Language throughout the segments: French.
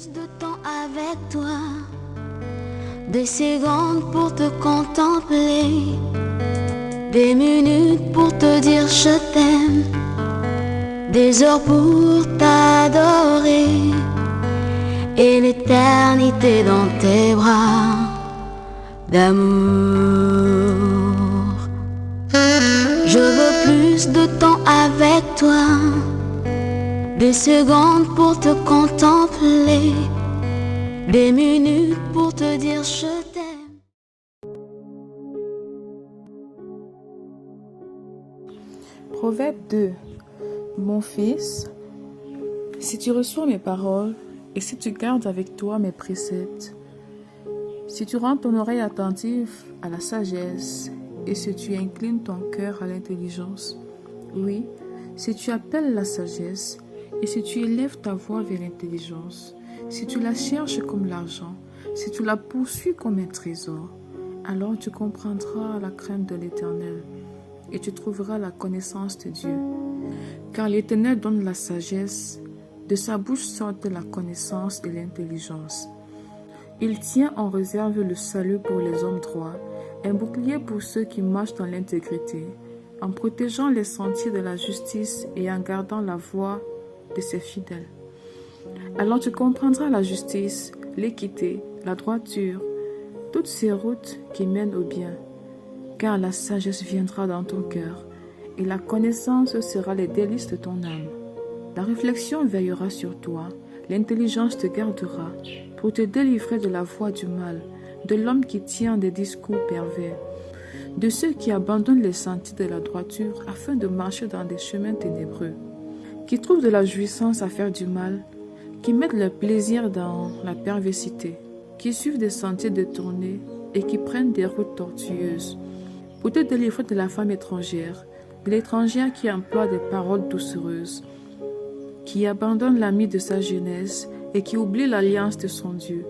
plus de temps avec toi, des secondes pour te contempler, des minutes pour te dire je t'aime, des heures pour t'adorer, et l'éternité dans tes bras d'amour. Je veux plus de temps avec toi, des secondes pour te contempler, des minutes pour te dire je t'aime. Proverbe 2. Mon fils, si tu reçois mes paroles et si tu gardes avec toi mes préceptes, si tu rends ton oreille attentive à la sagesse et si tu inclines ton cœur à l'intelligence, oui, si tu appelles la sagesse et si tu élèves ta voix vers l'intelligence, si tu la cherches comme l'argent, si tu la poursuis comme un trésor, alors tu comprendras la crainte de l'Éternel et tu trouveras la connaissance de Dieu. Car l'Éternel donne la sagesse, de sa bouche sortent la connaissance et l'intelligence. Il tient en réserve le salut pour les hommes droits, un bouclier pour ceux qui marchent dans l'intégrité, en protégeant les sentiers de la justice et en gardant la voie de ses fidèles. Alors tu comprendras la justice, l'équité, la droiture, toutes ces routes qui mènent au bien, car la sagesse viendra dans ton cœur et la connaissance sera les délices de ton âme. La réflexion veillera sur toi, l'intelligence te gardera pour te délivrer de la voie du mal, de l'homme qui tient des discours pervers, de ceux qui abandonnent les sentiers de la droiture afin de marcher dans des chemins ténébreux, qui trouvent de la jouissance à faire du mal, qui mettent leur plaisir dans la perversité, qui suivent des sentiers détournés et qui prennent des routes tortueuses, pour te délivrer de la femme étrangère, de l'étrangère qui emploie des paroles doucereuses, qui abandonne l'ami de sa jeunesse et qui oublie l'alliance de son Dieu,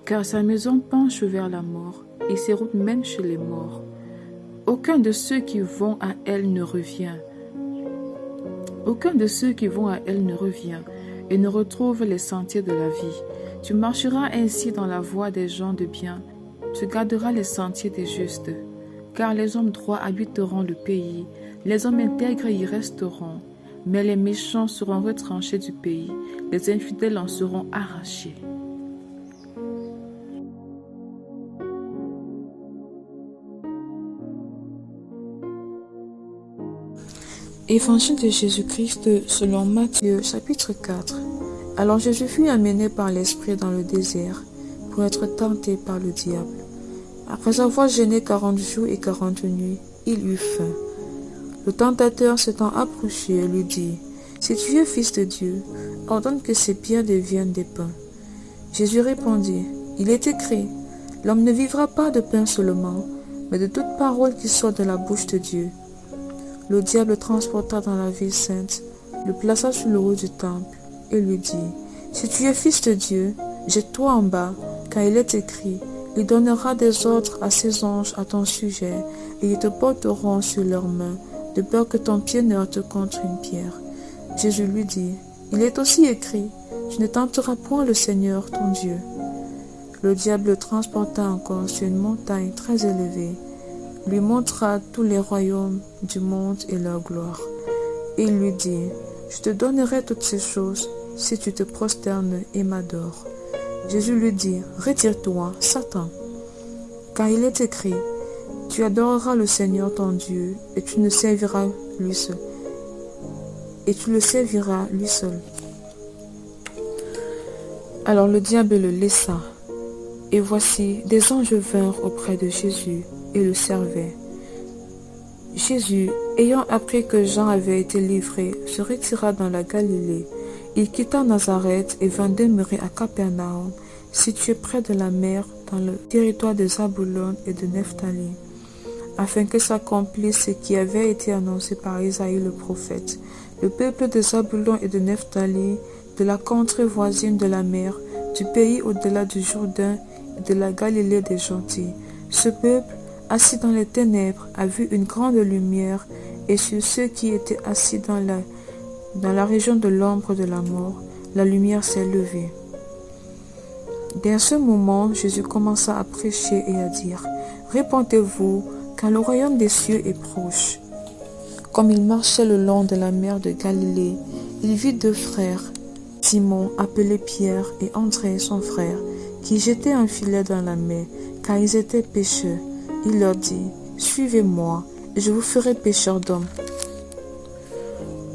car sa maison penche vers la mort et ses routes mènent chez les morts. Aucun de ceux qui vont à elle ne revient. Aucun de ceux qui vont à elle ne revient et ne retrouve les sentiers de la vie. Tu marcheras ainsi dans la voie des gens de bien, tu garderas les sentiers des justes, car les hommes droits habiteront le pays, les hommes intègres y resteront, mais les méchants seront retranchés du pays, les infidèles en seront arrachés. Évangile de Jésus-Christ selon Matthieu, chapitre 4. Alors Jésus fut amené par l'Esprit dans le désert pour être tenté par le diable. Après avoir jeûné 40 jours et 40 nuits, il eut faim. Le tentateur s'étant approché lui dit, « Si tu es fils de Dieu, ordonne que ces pierres deviennent des pains. » Jésus répondit, « Il est écrit, l'homme ne vivra pas de pain seulement, mais de toute parole qui sort de la bouche de Dieu. » Le diable le transporta dans la ville sainte, le plaça sur le haut du temple et lui dit, « Si tu es fils de Dieu, jette-toi en bas, car il est écrit, il donnera des ordres à ses anges à ton sujet, et ils te porteront sur leurs mains, de peur que ton pied ne heurte contre une pierre. » Jésus lui dit, « Il est aussi écrit, tu ne tenteras point le Seigneur ton Dieu. » Le diable le transporta encore sur une montagne très élevée, lui montra tous les royaumes du monde et leur gloire. Et il lui dit, « Je te donnerai toutes ces choses si tu te prosternes et m'adores. » Jésus lui dit, « Retire-toi, Satan, car il est écrit, tu adoreras le Seigneur ton Dieu et tu le serviras lui seul. Alors le diable le laissa, et voici, des anges vinrent auprès de Jésus et le servaient. Jésus, ayant appris que Jean avait été livré, se retira dans la Galilée. Il quitta Nazareth et vint demeurer à Capernaum, situé près de la mer, dans le territoire de Zabulon et de Nephtali, afin que s'accomplisse ce qui avait été annoncé par Isaïe le prophète. Le peuple de Zabulon et de Nephtali, de la contrée voisine de la mer, du pays au-delà du Jourdain et de la Galilée des gentils. Ce peuple, assis dans les ténèbres, a vu une grande lumière, et sur ceux qui étaient assis dans la région de l'ombre de la mort, la lumière s'est levée. Dès ce moment, Jésus commença à prêcher et à dire, « Répentez-vous, car le royaume des cieux est proche. » Comme il marchait le long de la mer de Galilée, il vit deux frères, Simon, appelé Pierre, et André, son frère, qui jetaient un filet dans la mer, car ils étaient pêcheurs. Il leur dit, « Suivez-moi, et je vous ferai pêcheurs d'hommes. »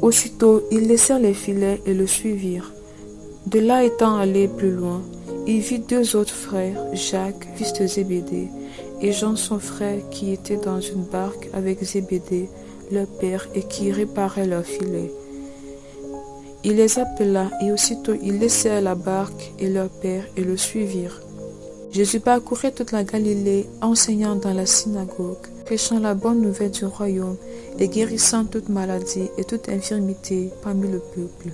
Aussitôt, ils laissèrent les filets et le suivirent. De là étant allé plus loin, il vit deux autres frères, Jacques, fils de Zébédée, et Jean son frère, qui étaient dans une barque avec Zébédée, leur père, et qui réparaient leurs filets. Il les appela, et aussitôt ils laissèrent la barque et leur père, et le suivirent. Jésus parcourait toute la Galilée, enseignant dans la synagogue, prêchant la bonne nouvelle du royaume, et guérissant toute maladie et toute infirmité parmi le peuple.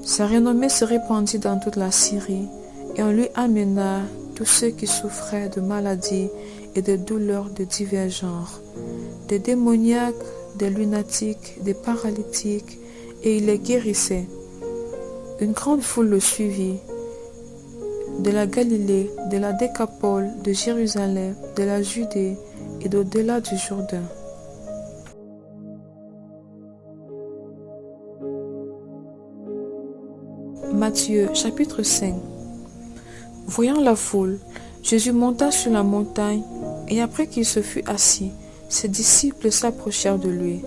Sa renommée se répandit dans toute la Syrie, et on lui amena tous ceux qui souffraient de maladies et de douleurs de divers genres, des démoniaques, des lunatiques, des paralytiques, et il les guérissait. Une grande foule le suivit, de la Galilée, de la Décapole, de Jérusalem, de la Judée et d'au-delà du Jourdain. Matthieu chapitre 5. Voyant la foule, Jésus monta sur la montagne, et après qu'il se fut assis, ses disciples s'approchèrent de lui.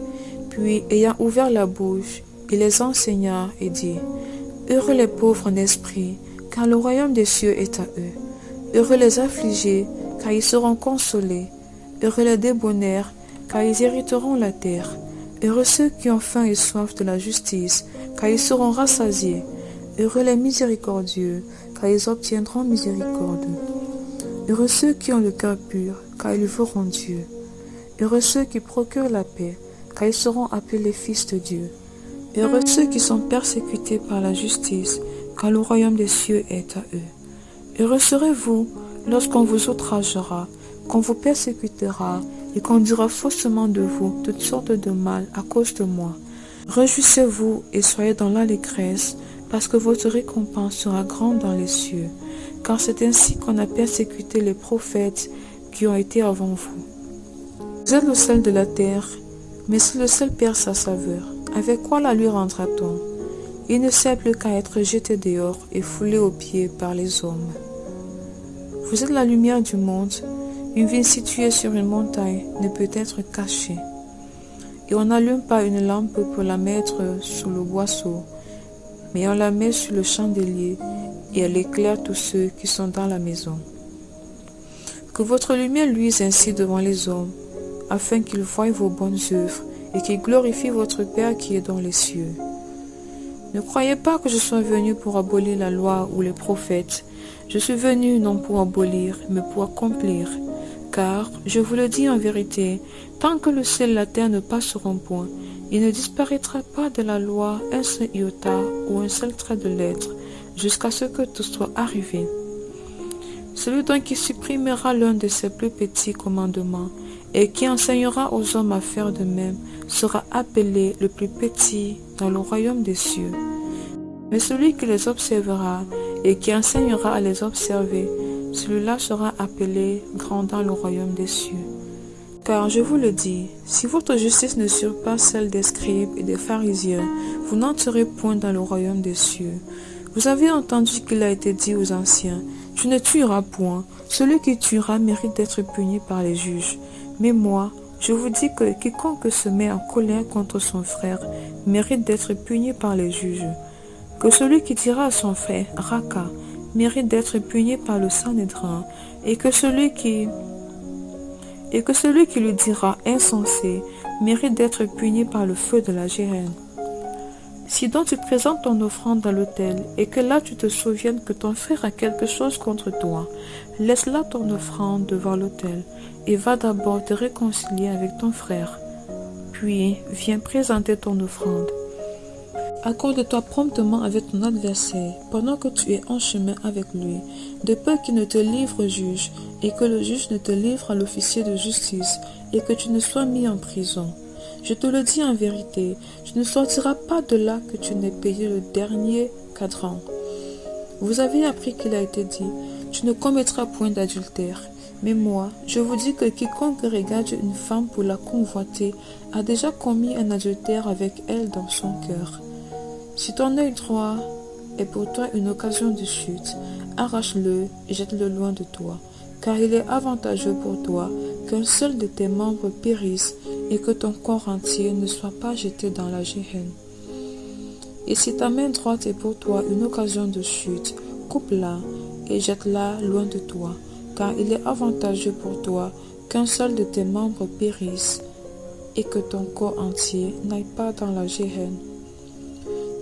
Puis, ayant ouvert la bouche, il les enseigna et dit, « Heureux les pauvres en esprit, car le royaume des cieux est à eux. Heureux les affligés, car ils seront consolés. Heureux les débonnaires, car ils hériteront la terre. Heureux ceux qui ont faim et soif de la justice, car ils seront rassasiés. Heureux les miséricordieux, car ils obtiendront miséricorde. Heureux ceux qui ont le cœur pur, car ils verront Dieu. Heureux ceux qui procurent la paix, car ils seront appelés fils de Dieu. Heureux ceux qui sont persécutés par la justice, car le royaume des cieux est à eux. Heureux serez-vous lorsqu'on vous outragera, qu'on vous persécutera, et qu'on dira faussement de vous toutes sortes de mal à cause de moi. Réjouissez-vous et soyez dans l'allégresse, parce que votre récompense sera grande dans les cieux, car c'est ainsi qu'on a persécuté les prophètes qui ont été avant vous. Vous êtes le sel de la terre, mais si le sel perd sa saveur, avec quoi la lui rendra-t-on? Il ne sert plus qu'à être jeté dehors et foulé aux pieds par les hommes. Vous êtes la lumière du monde. Une ville située sur une montagne ne peut être cachée. Et on n'allume pas une lampe pour la mettre sous le boisseau, mais on la met sur le chandelier et elle éclaire tous ceux qui sont dans la maison. Que votre lumière luise ainsi devant les hommes, afin qu'ils voient vos bonnes œuvres et qu'ils glorifient votre Père qui est dans les cieux. Ne croyez pas que je sois venu pour abolir la loi ou les prophètes. Je suis venu non pour abolir, mais pour accomplir. Car, je vous le dis en vérité, tant que le ciel et la terre ne passeront point, il ne disparaîtra pas de la loi un seul iota ou un seul trait de lettre, jusqu'à ce que tout soit arrivé. Celui donc qui supprimera l'un de ces plus petits commandements et qui enseignera aux hommes à faire de même sera appelé le plus petit dans le royaume des cieux. Mais celui qui les observera et qui enseignera à les observer, celui-là sera appelé grand dans le royaume des cieux. Car je vous le dis, si votre justice ne surpasse celle des scribes et des pharisiens, vous n'entrerez point dans le royaume des cieux. Vous avez entendu qu'il a été dit aux anciens, « Tu ne tueras point, celui qui tuera mérite d'être puni par les juges. » Mais moi, je vous dis que quiconque se met en colère contre son frère mérite d'être puni par les juges. Que celui qui dira à son frère « Raka » mérite d'être puni par le Sanhédrin, et que celui qui lui dira « insensé » mérite d'être puni par le feu de la géhenne. Si donc tu présentes ton offrande dans l'autel, et que là tu te souviennes que ton frère a quelque chose contre toi, laisse là ton offrande devant l'autel, et va d'abord te réconcilier avec ton frère. Puis viens présenter ton offrande. Accorde-toi promptement avec ton adversaire pendant que tu es en chemin avec lui, de peur qu'il ne te livre au juge, et que le juge ne te livre à l'officier de justice, et que tu ne sois mis en prison. Je te le dis en vérité, tu ne sortiras pas de là que tu n'aies payé le dernier cadran. Vous avez appris qu'il a été dit, tu ne commettras point d'adultère. Mais moi, je vous dis que quiconque regarde une femme pour la convoiter a déjà commis un adultère avec elle dans son cœur. Si ton œil droit est pour toi une occasion de chute, arrache-le et jette-le loin de toi, car il est avantageux pour toi qu'un seul de tes membres périsse et que ton corps entier ne soit pas jeté dans la géhenne. Et si ta main droite est pour toi une occasion de chute, coupe-la et jette-la loin de toi, car il est avantageux pour toi qu'un seul de tes membres périsse et que ton corps entier n'aille pas dans la géhenne.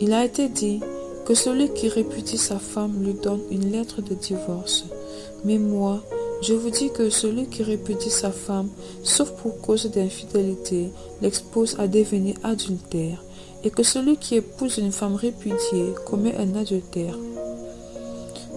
Il a été dit que celui qui répudie sa femme lui donne une lettre de divorce. Mais moi, je vous dis que celui qui répudie sa femme, sauf pour cause d'infidélité, l'expose à devenir adultère, et que celui qui épouse une femme répudiée commet un adultère.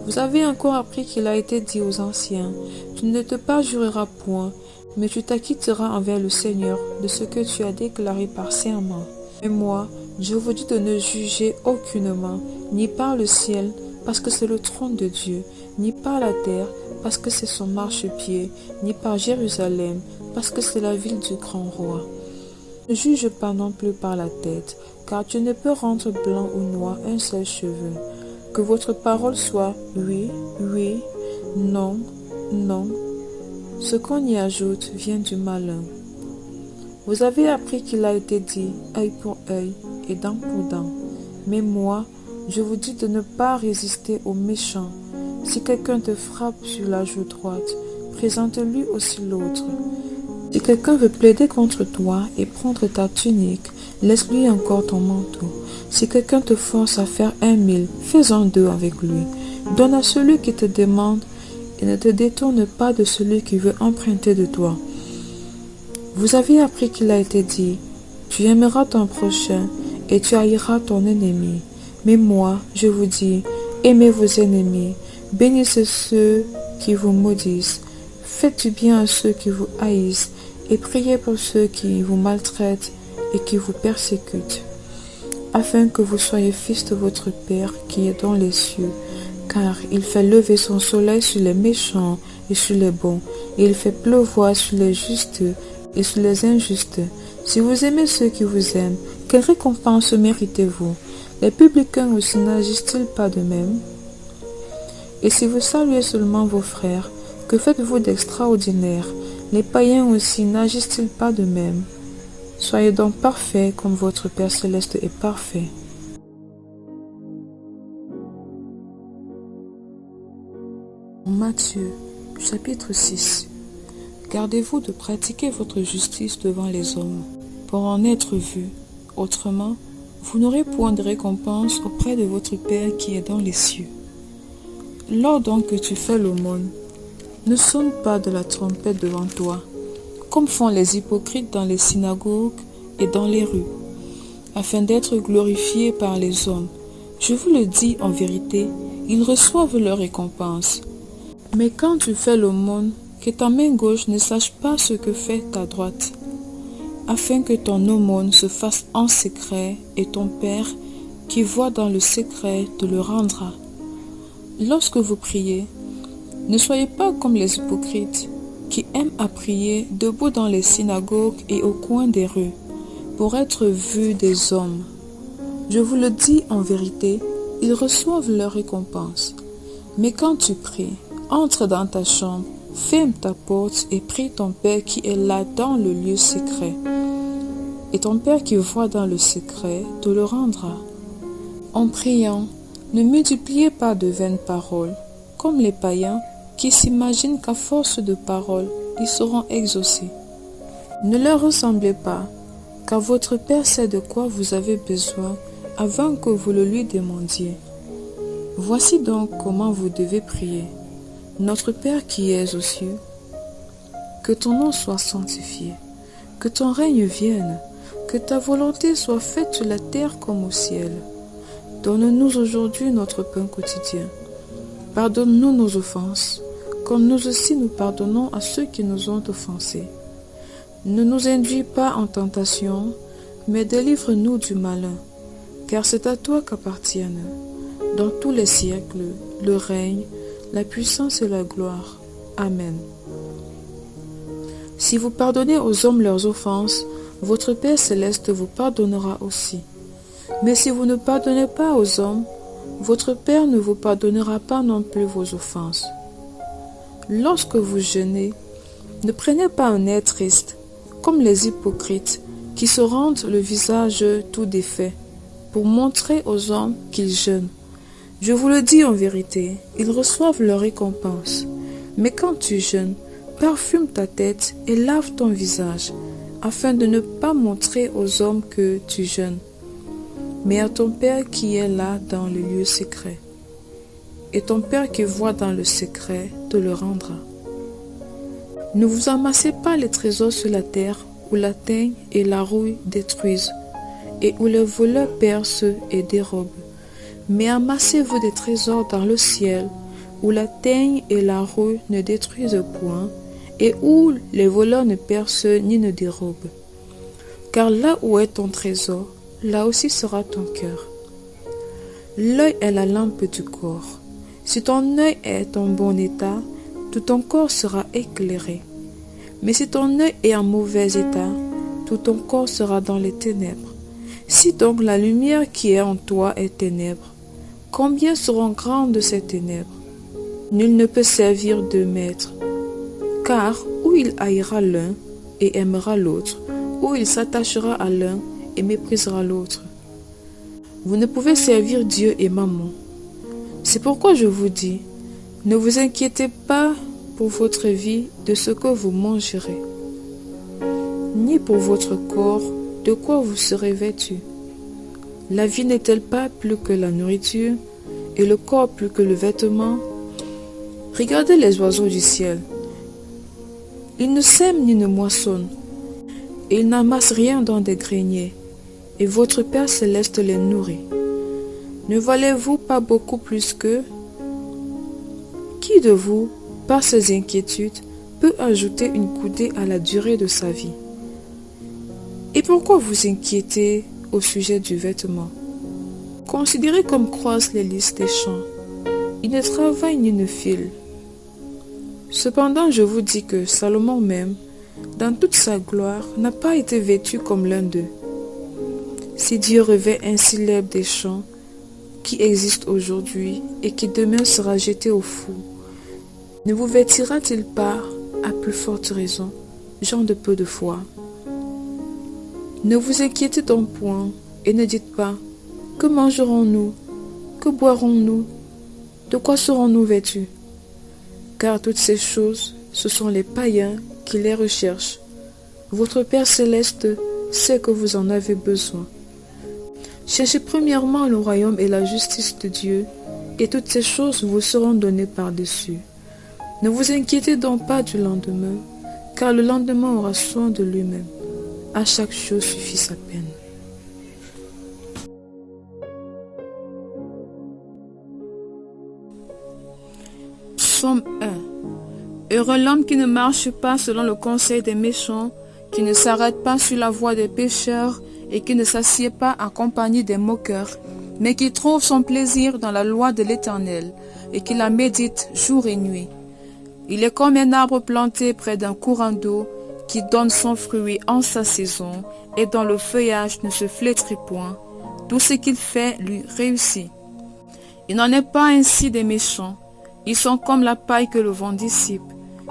Vous avez encore appris qu'il a été dit aux anciens, tu ne te perjureras point, mais tu t'acquitteras envers le Seigneur de ce que tu as déclaré par serment. Mais moi, je vous dis de ne juger aucunement, ni par le ciel, parce que c'est le trône de Dieu, ni par la terre, parce que c'est son marchepied, ni par Jérusalem, parce que c'est la ville du grand roi. Ne juge pas non plus par la tête, car tu ne peux rendre blanc ou noir un seul cheveu. Que votre parole soit oui, oui, non, non. Ce qu'on y ajoute vient du malin. Vous avez appris qu'il a été dit œil pour œil et dent pour dent. Mais moi, je vous dis de ne pas résister aux méchants. Si quelqu'un te frappe sur la joue droite, présente-lui aussi l'autre. Si quelqu'un veut plaider contre toi et prendre ta tunique, laisse-lui encore ton manteau. Si quelqu'un te force à faire 1 000, fais-en 2 avec lui. Donne à celui qui te demande et ne te détourne pas de celui qui veut emprunter de toi. Vous avez appris qu'il a été dit, tu aimeras ton prochain et tu haïras ton ennemi. Mais moi, je vous dis, aimez vos ennemis, bénissez ceux qui vous maudissent, faites du bien à ceux qui vous haïssent et priez pour ceux qui vous maltraitent et qui vous persécutent, afin que vous soyez fils de votre Père qui est dans les cieux, car il fait lever son soleil sur les méchants et sur les bons, et il fait pleuvoir sur les justes et sur les injustes. Si vous aimez ceux qui vous aiment, quelle récompense méritez-vous? Les publicains aussi n'agissent-ils pas de même? Et si vous saluez seulement vos frères, que faites-vous d'extraordinaire? Les païens aussi n'agissent-ils pas de même? Soyez donc parfaits comme votre Père céleste est parfait. Matthieu, chapitre 6. Gardez-vous de pratiquer votre justice devant les hommes, pour en être vu. Autrement, vous n'aurez point de récompense auprès de votre Père qui est dans les cieux. Lors donc que tu fais l'aumône, ne sonne pas de la trompette devant toi, comme font les hypocrites dans les synagogues et dans les rues, afin d'être glorifiés par les hommes. Je vous le dis en vérité, ils reçoivent leur récompense. Mais quand tu fais l'aumône, que ta main gauche ne sache pas ce que fait ta droite, afin que ton aumône se fasse en secret, et ton Père, qui voit dans le secret, te le rendra. Lorsque vous priez, ne soyez pas comme les hypocrites, qui aiment à prier debout dans les synagogues et au coin des rues, pour être vus des hommes. Je vous le dis en vérité, ils reçoivent leur récompense. Mais quand tu pries, entre dans ta chambre, ferme ta porte et prie ton Père qui est là dans le lieu secret. Et ton Père qui voit dans le secret te le rendra. En priant, ne multipliez pas de vaines paroles, comme les païens qui s'imaginent qu'à force de paroles, ils seront exaucés. Ne leur ressemblez pas, car votre Père sait de quoi vous avez besoin avant que vous le lui demandiez. Voici donc comment vous devez prier. Notre Père qui es aux cieux, que ton nom soit sanctifié, que ton règne vienne, que ta volonté soit faite sur la terre comme au ciel. Donne-nous aujourd'hui notre pain quotidien. Pardonne-nous nos offenses, comme nous aussi nous pardonnons à ceux qui nous ont offensés. Ne nous induis pas en tentation, mais délivre-nous du malin, car c'est à toi qu'appartiennent dans tous les siècles, le règne, la puissance et la gloire. Amen. Si vous pardonnez aux hommes leurs offenses, votre Père céleste vous pardonnera aussi. Mais si vous ne pardonnez pas aux hommes, votre Père ne vous pardonnera pas non plus vos offenses. Lorsque vous jeûnez, ne prenez pas un air triste, comme les hypocrites, qui se rendent le visage tout défait, pour montrer aux hommes qu'ils jeûnent. Je vous le dis en vérité, ils reçoivent leur récompense. Mais quand tu jeûnes, parfume ta tête et lave ton visage, afin de ne pas montrer aux hommes que tu jeûnes, mais à ton Père qui est là dans le lieu secret. Et ton Père qui voit dans le secret te le rendra. Ne vous amassez pas les trésors sur la terre, où la teigne et la rouille détruisent, et où les voleurs percent et dérobent. Mais amassez-vous des trésors dans le ciel, où la teigne et la rouille ne détruisent point, et où les voleurs ne percent ni ne dérobent. Car là où est ton trésor, là aussi sera ton cœur. L'œil est la lampe du corps. Si ton œil est en bon état, tout ton corps sera éclairé. Mais si ton œil est en mauvais état, tout ton corps sera dans les ténèbres. Si donc la lumière qui est en toi est ténèbres, combien seront grandes ces ténèbres? Nul ne peut servir deux maîtres, car ou il haïra l'un et aimera l'autre, ou il s'attachera à l'un et méprisera l'autre. Vous ne pouvez servir Dieu et Mammon. C'est pourquoi je vous dis, ne vous inquiétez pas pour votre vie de ce que vous mangerez, ni pour votre corps de quoi vous serez vêtu. La vie n'est-elle pas plus que la nourriture, et le corps plus que le vêtement? Regardez les oiseaux du ciel. Ils ne sèment ni ne moissonnent, et ils n'amassent rien dans des greniers, et votre Père céleste les nourrit. Ne valez-vous pas beaucoup plus qu'eux? Qui de vous, par ses inquiétudes, peut ajouter une coudée à la durée de sa vie? Et pourquoi vous inquiétez au sujet du vêtement? Considérez comme croissent les lys des champs. Ils ne travaillent ni ne filent. Cependant, je vous dis que Salomon même, dans toute sa gloire, n'a pas été vêtu comme l'un d'eux. Si Dieu revêt ainsi l'herbe des champs, qui existe aujourd'hui et qui demain sera jeté au four, ne vous vêtira-t-il pas à plus forte raison, gens de peu de foi? Ne vous inquiétez donc point et ne dites pas: que mangerons-nous? Que boirons-nous? De quoi serons-nous vêtus? Car toutes ces choses, ce sont les païens qui les recherchent. Votre Père céleste sait que vous en avez besoin. Cherchez premièrement le royaume et la justice de Dieu, et toutes ces choses vous seront données par-dessus. Ne vous inquiétez donc pas du lendemain, car le lendemain aura soin de lui-même. À chaque chose suffit sa peine. Psaume 1. Heureux l'homme qui ne marche pas selon le conseil des méchants, qui ne s'arrête pas sur la voie des pécheurs, et qui ne s'assied pas en compagnie des moqueurs, mais qui trouve son plaisir dans la loi de l'Éternel, et qui la médite jour et nuit. Il est comme un arbre planté près d'un courant d'eau, qui donne son fruit en sa saison, et dont le feuillage ne se flétrit point. Tout ce qu'il fait lui réussit. Il n'en est pas ainsi des méchants. Ils sont comme la paille que le vent dissipe.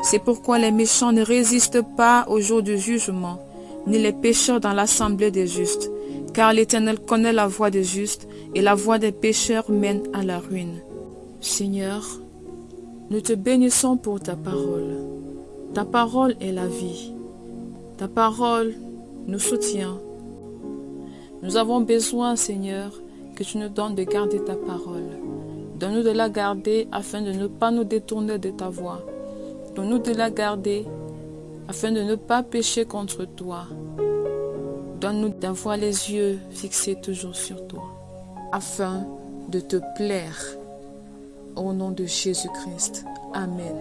C'est pourquoi les méchants ne résistent pas au jour du jugement, ni les pécheurs dans l'assemblée des justes. Car l'Éternel connaît la voie des justes, et la voie des pécheurs mène à la ruine. Seigneur, nous te bénissons pour ta parole. Ta parole est la vie. Ta parole nous soutient. Nous avons besoin, Seigneur, que tu nous donnes de garder ta parole. Donne-nous de la garder afin de ne pas nous détourner de ta voie. Donne-nous de la garder afin de ne pas pécher contre toi. Donne-nous d'avoir les yeux fixés toujours sur toi, afin de te plaire. Au nom de Jésus-Christ. Amen.